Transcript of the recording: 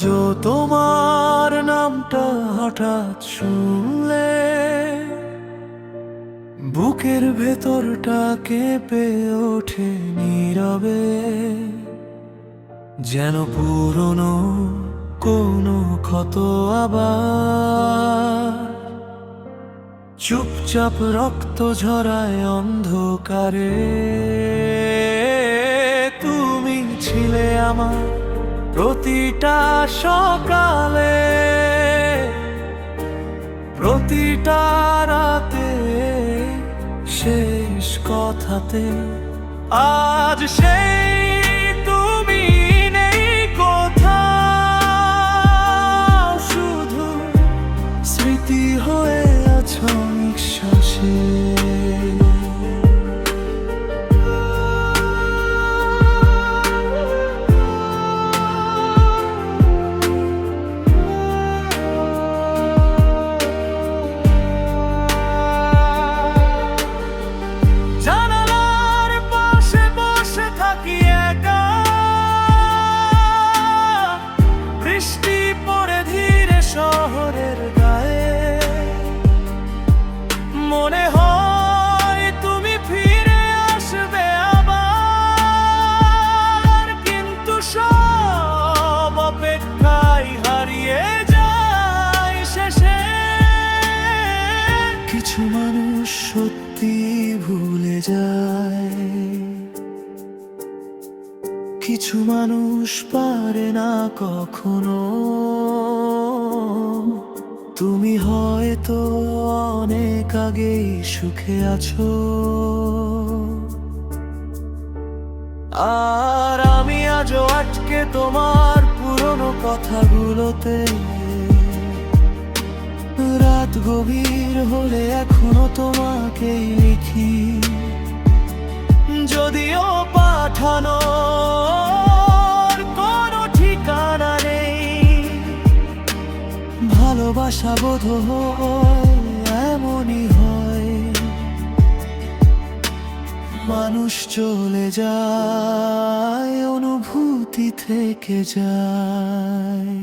আজও তোমার নামটা হঠাৎ শুনলে বুকের ভেতরটা কেঁপে ওঠে নীরবে, যেন পুরনো কোনো ক্ষত আবার চুপচাপ রক্ত ঝরায় অন্ধকারে। তুমি ছিলে আমার প্রতিটা সকালে, প্রতিটা রাতে, শেষ কথাতে। আজ সেই তুমি নেই কোথাও, শুধু স্মৃতি হয়ে আছো নিঃশ্বাসে। শহরের গায়ে মনে হয় তুমি ফিরে আসবে আবার, কিন্তু সব অপেক্ষায় হারিয়ে যায় শেষে। কিছু মানুষ সত্যি ভুলে যায়, কিছু মানুষ পারে না কখনো। তুমি হয়তো অনেক আগেই সুখে আছো, আর আমি আজও আটকে তোমার পুরনো কথাগুলোতে। রাত গভীর হলে এখনো তোমাকেই লিখি, যদিও পাঠানোর কোনো ঠিকানা নেই। ভালোবাসা বোধ হয় এমনই হয়, মানুষ চলে যায়, অনুভূতি থেকে যায়।